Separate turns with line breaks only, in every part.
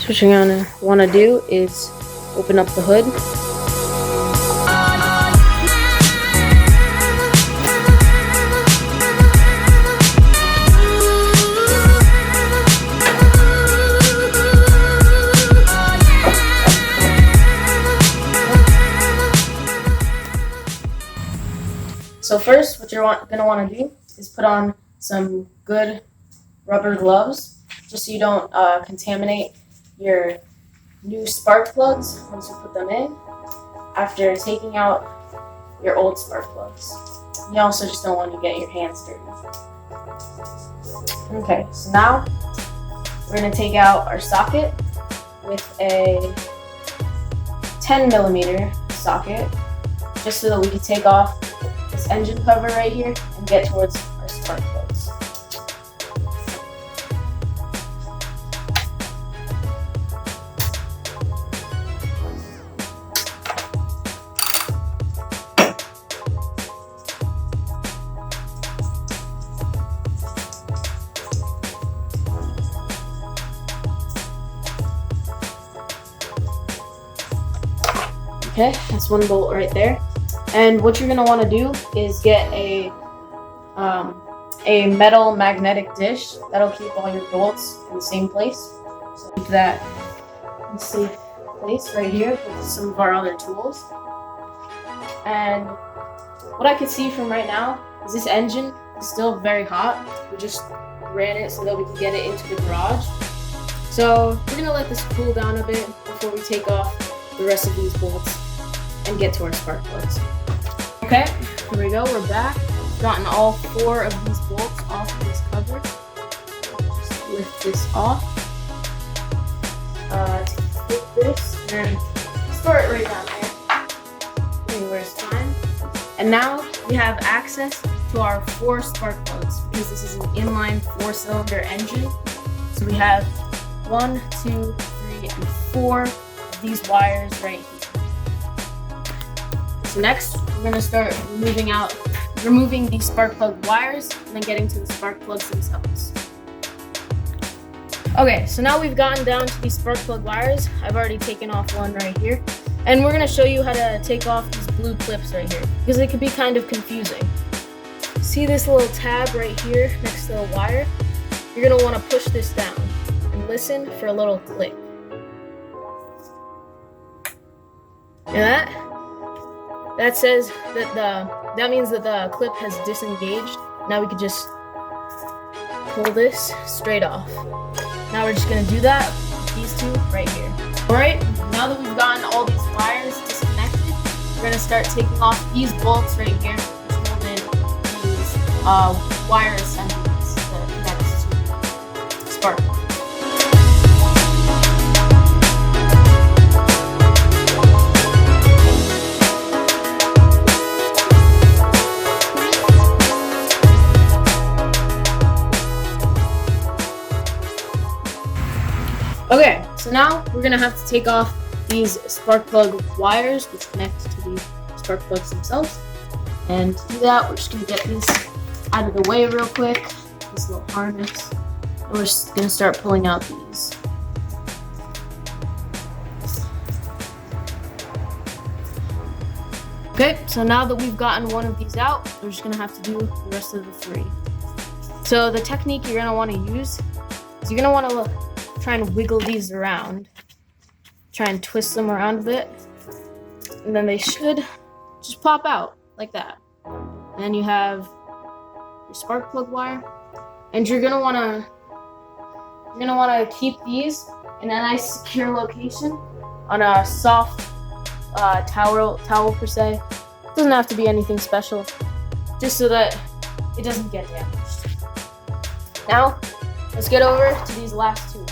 what you're gonna want to do is open up the hood. So first, what you're gonna want to do is put on some good rubber gloves, just so you don't contaminate your new spark plugs once you put them in after taking out your old spark plugs. You also just don't want to get your hands dirty. Okay, so now we're gonna take out our socket with a 10mm socket, just so that we can take off this engine cover right here and get towards our spark plugs. Okay, that's one bolt right there. And what you're gonna want to do is get a metal magnetic dish that'll keep all your bolts in the same place. So keep that in a safe place right here with some of our other tools. And what I can see from right now is this engine is still very hot. We just ran it so that we could get it into the garage. So we're gonna let this cool down a bit before we take off the rest of these bolts and get to our spark plugs. Okay, here we go, we're back. We've gotten all 4 of these bolts off of this cover. Just lift this off. Take this and then store it right down there. Anywhere is fine. And now we have access to our 4 spark plugs because this is an inline 4-cylinder engine. So we have 1, 2, 3, and 4 of these wires right here. So next, we're going to start removing these spark plug wires and then getting to the spark plugs themselves. Okay, so now we've gotten down to these spark plug wires. I've already taken off one right here. And we're going to show you how to take off these blue clips right here, because it can be kind of confusing. See this little tab right here next to the wire? You're going to want to push this down and listen for a little click. Hear that? That says that means that the clip has disengaged. Now we can just pull this straight off. Now we're just gonna do that with these 2 right here. Alright, now that we've gotten all these wires disconnected, we're gonna start taking off these bolts right here, which hold in these wire assemblies that connect to spark. Okay, so now we're gonna have to take off these spark plug wires which connect to the spark plugs themselves. And to do that, we're just gonna get this out of the way real quick, this little harness. And we're just gonna start pulling out these. Okay, so now that we've gotten one of these out, we're just gonna have to do the rest of the 3. So the technique you're gonna wanna use is you're gonna wanna try and wiggle these around. Try and twist them around a bit. And then they should just pop out like that. And then you have your spark plug wire. And you're gonna wanna keep these in a nice secure location on a soft towel per se. It doesn't have to be anything special, just so that it doesn't get damaged. Now, let's get over to these last 2.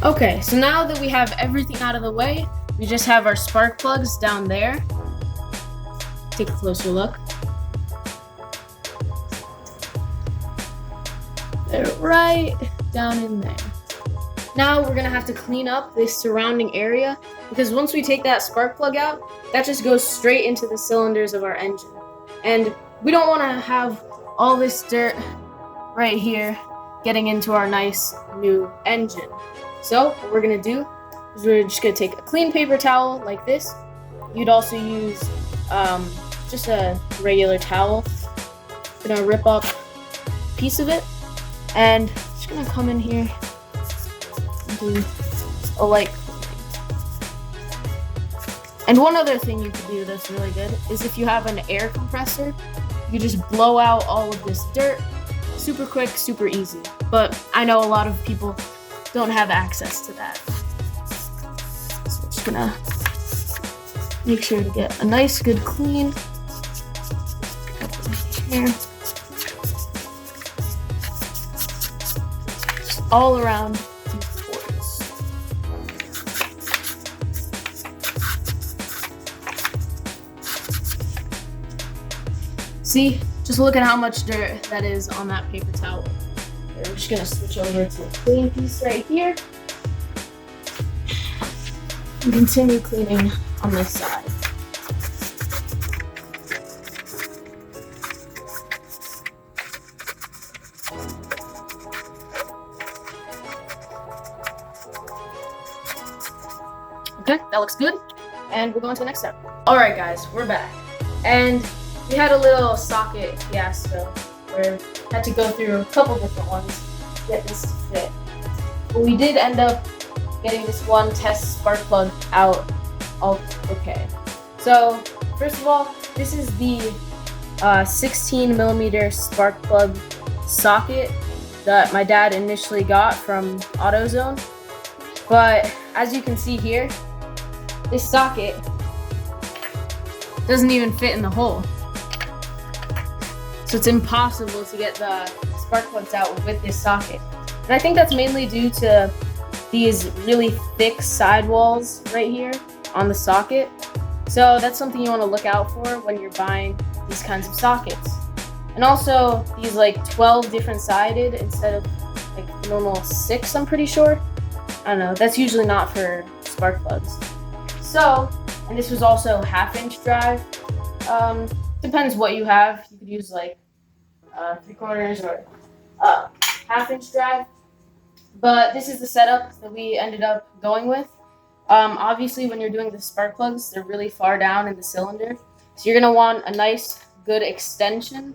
Okay, so now that we have everything out of the way, we just have our spark plugs down there. Take a closer look. They're right down in there. Now we're gonna have to clean up this surrounding area because once we take that spark plug out, that just goes straight into the cylinders of our engine. And we don't want to have all this dirt right here getting into our nice new engine. So what we're gonna do is we're just gonna take a clean paper towel like this. You'd also use just a regular towel. Gonna rip up a piece of it, and just gonna come in here and do a light cleaning. And one other thing you could do that's really good is if you have an air compressor, you just blow out all of this dirt. Super quick, super easy. But I know a lot of people don't have access to that. So I'm just gonna make sure to get a nice, good clean. Here. Just all around these ports. See? Just look at how much dirt that is on that paper towel. We're just gonna switch over to a clean piece right here. And continue cleaning on this side. Okay, that looks good. And we'll go on to the next step. All right, guys, we're back. And we had a little socket fiasco where we had to go through a couple different ones to get this to fit. But we did end up getting this one test spark plug out all okay. So first of all, this is the 16mm Sparkplug Socket that my dad initially got from AutoZone. But as you can see here, this socket doesn't even fit in the hole. So it's impossible to get the spark plugs out with this socket. And I think that's mainly due to these really thick sidewalls right here on the socket. So that's something you want to look out for when you're buying these kinds of sockets. And also these like 12 different sided instead of like the normal 6, I'm pretty sure. I don't know, that's usually not for spark plugs. So, and this was also 1/2-inch drive. Depends what you have. You could use like 3/4 or 1/2-inch drive. But this is the setup that we ended up going with. Obviously, when you're doing the spark plugs, they're really far down in the cylinder. So you're gonna want a nice, good extension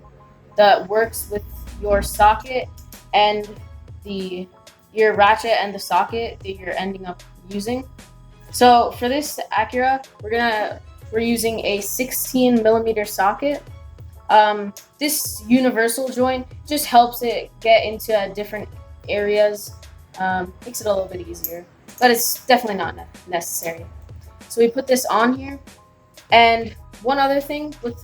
that works with your socket and your ratchet and the socket that you're ending up using. So for this Acura, we're using a 16mm socket. This universal joint just helps it get into different areas, makes it a little bit easier, but it's definitely not necessary. So we put this on here. And one other thing with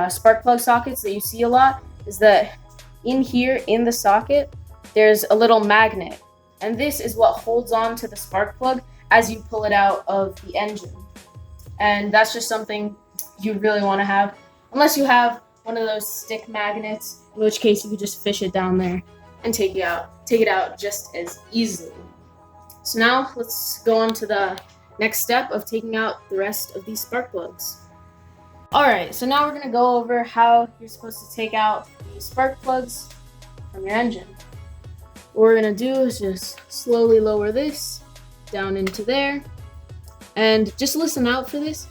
spark plug sockets that you see a lot is that in here in the socket, there's a little magnet. And this is what holds on to the spark plug as you pull it out of the engine. And that's just something you really want to have, unless you have one of those stick magnets, in which case you could just fish it down there and take it out just as easily. So now let's go on to the next step of taking out the rest of these spark plugs. All right, so now we're gonna go over how you're supposed to take out the spark plugs from your engine. What we're gonna do is just slowly lower this down into there, and just listen out for this.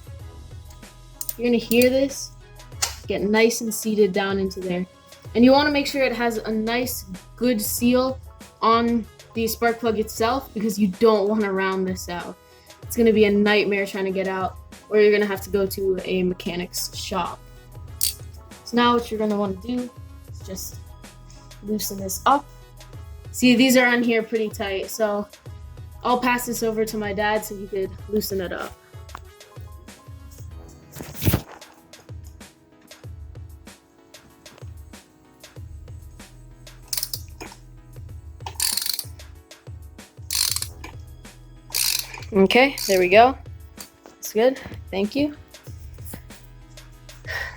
You're gonna hear this get nice and seated down into there. And you wanna make sure it has a nice, good seal on the spark plug itself, because you don't wanna round this out. It's gonna be a nightmare trying to get out, or you're gonna have to go to a mechanic's shop. So now what you're gonna wanna do is just loosen this up. See, these are on here pretty tight, so I'll pass this over to my dad so he could loosen it up. Okay, there we go. That's good, thank you.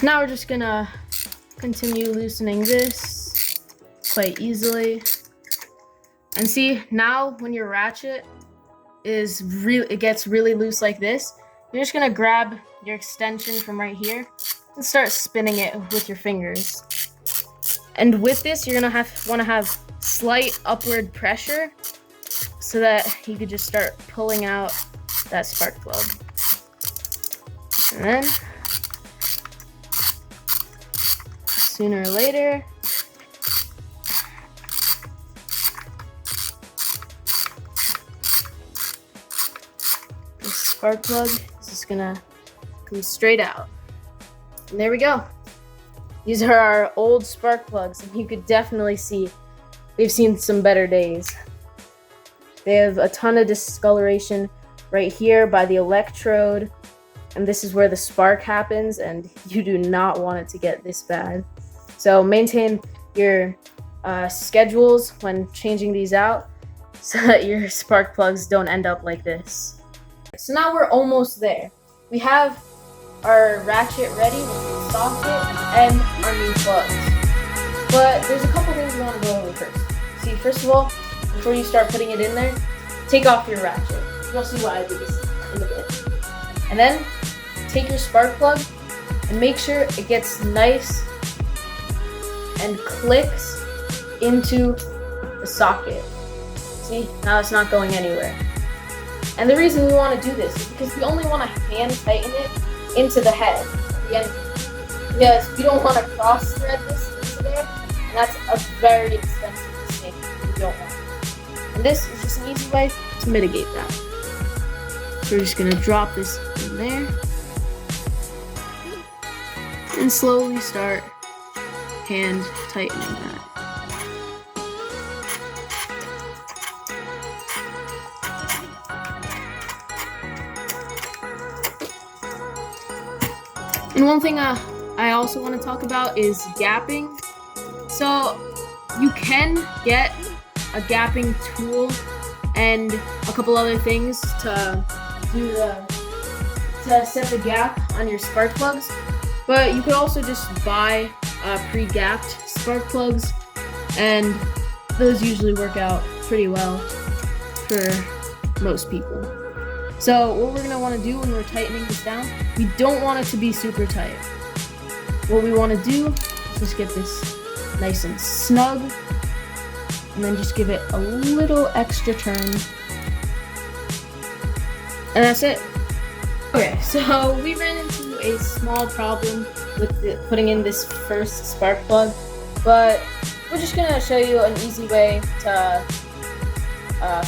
Now we're just gonna continue loosening this quite easily. And see, now when your ratchet it gets really loose like this, you're just gonna grab your extension from right here and start spinning it with your fingers. And with this, you're gonna want to have slight upward pressure so that you could just start pulling out that spark plug. And then, sooner or later, this spark plug is just gonna come straight out. And there we go. These are our old spark plugs, and you could definitely see they've seen some better days. They have a ton of discoloration right here by the electrode, and this is where the spark happens, and you do not want it to get this bad. So maintain your schedules when changing these out so that your spark plugs don't end up like this. So now we're almost there. We have our ratchet ready with the socket and our new plugs. But there's a couple things we want to go over first. See, first of all, before you start putting it in there, take off your ratchet. You'll see why I do this in a bit. And then take your spark plug and make sure it gets nice and clicks into the socket. See, now it's not going anywhere. And the reason we want to do this is because we only want to hand tighten it into the head, because we don't want to cross thread this into there, and that's a very expensive mistake we don't want. And this is just an easy way to mitigate that. So we're just going to drop this in there and slowly start hand tightening that. And one thing I also want to talk about is gapping. So you can get a gapping tool and a couple other things to set the gap on your spark plugs, but you could also just buy pre-gapped spark plugs, and those usually work out pretty well for most people. So what we're going to want to do when we're tightening this down, we don't want it to be super tight. What we want to do is just get this nice and snug, and then just give it a little extra turn. And that's it. Okay, so we ran into a small problem with putting in this first spark plug, but we're just going to show you an easy way to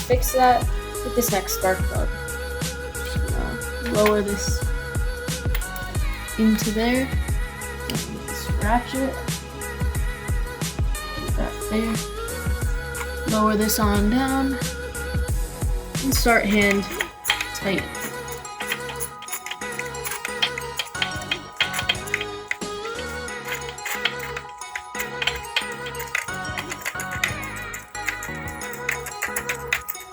fix that with this next spark plug. Lower this into there, with this ratchet, put that there, lower this on down, and start hand tightening.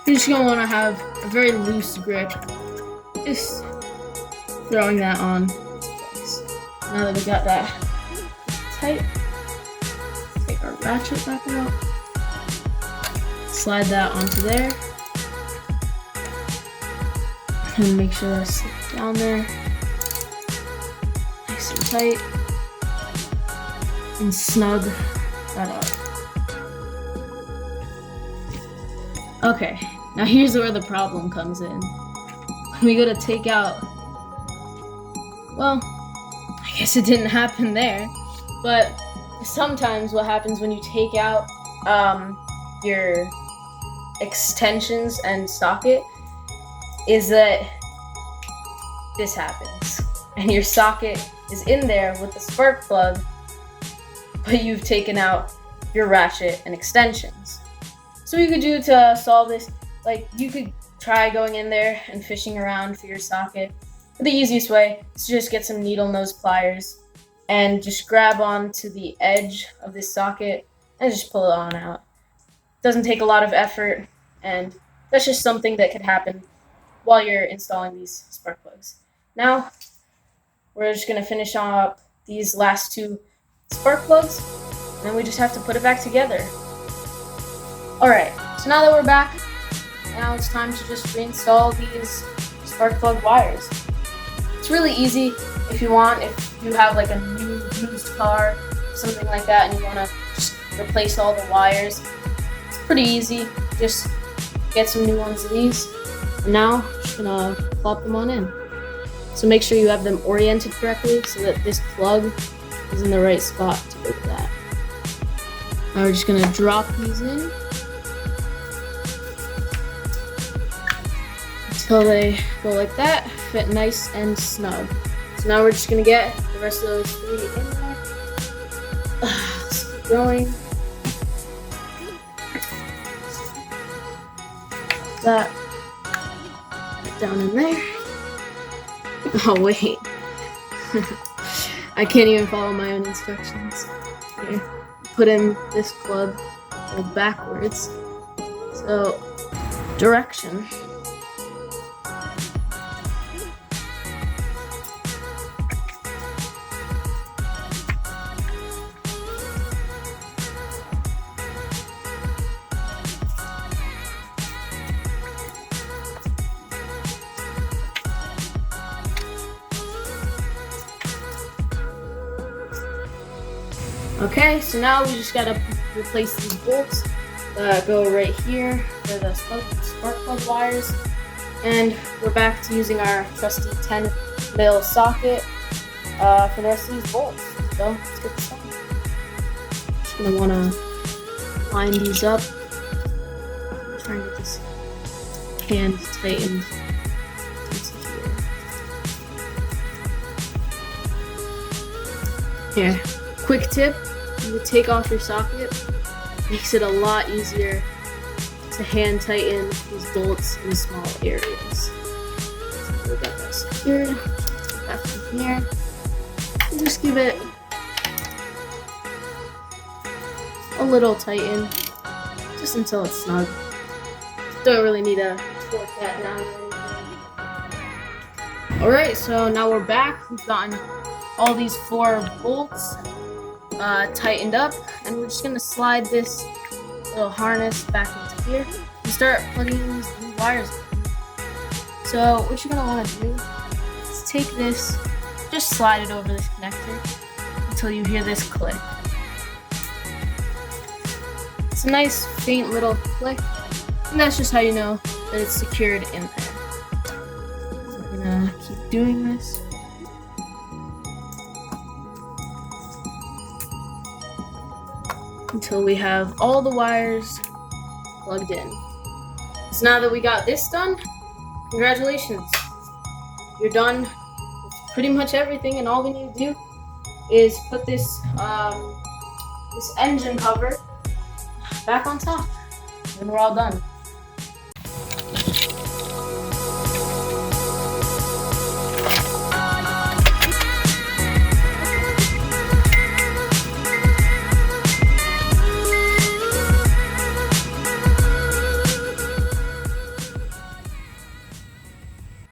You're just going to want to have a very loose grip. Just throwing that on. Now that we got that tight, take our ratchet back out, slide that onto there, and make sure that's down there, nice and tight, and snug that up. Okay, now here's where the problem comes in. We go to take out, well, I guess it didn't happen there, but sometimes what happens when you take out your extensions and socket is that this happens, and your socket is in there with the spark plug, but you've taken out your ratchet and extensions. So what you could do to solve this, like, you could try going in there and fishing around for your socket. But the easiest way is to just get some needle nose pliers and just grab onto the edge of this socket and just pull it on out. Doesn't take a lot of effort, and that's just something that could happen while you're installing these spark plugs. Now, we're just gonna finish up these last two spark plugs, and then we just have to put it back together. Alright, so now that we're back, now it's time to just reinstall these spark plug wires. It's really easy if you want. If you have like a new used car, something like that, and you want to just replace all the wires, it's pretty easy. Just get some new ones of these. And now I'm just gonna plop them on in. So make sure you have them oriented correctly so that this plug is in the right spot to go with that. Now we're just gonna drop these in until they go like that, fit nice and snug. So now we're just gonna get the rest of those 3 in there. Let's keep going. That down in there. Oh wait, I can't even follow my own instructions. Here, put in this plug backwards. So, direction. Okay, so now we just gotta replace these bolts that go right here for the spark plug wires, and we're back to using our trusty 10mm socket for the rest of these bolts. So let's get this done. Just gonna wanna line these up. Try and get this hand tightened. Here, quick tip. You take off your socket, makes it a lot easier to hand tighten these bolts in small areas. So we got that secured. Back from here. And just give it a little tighten, just until it's snug. Don't really need to torque that down or anything. Alright, so now we're back. We've gotten all these 4 bolts tightened up, and we're just gonna slide this little harness back into here and start plugging these new wires in. So what you're gonna want to do is take this, just slide it over this connector until you hear this click. It's a nice faint little click, and that's just how you know that it's secured in there. So we're gonna keep doing this. Until we have all the wires plugged in. So now that we got this done, congratulations. You're done with pretty much everything, and all we need to do is put this this engine cover back on top, and we're all done.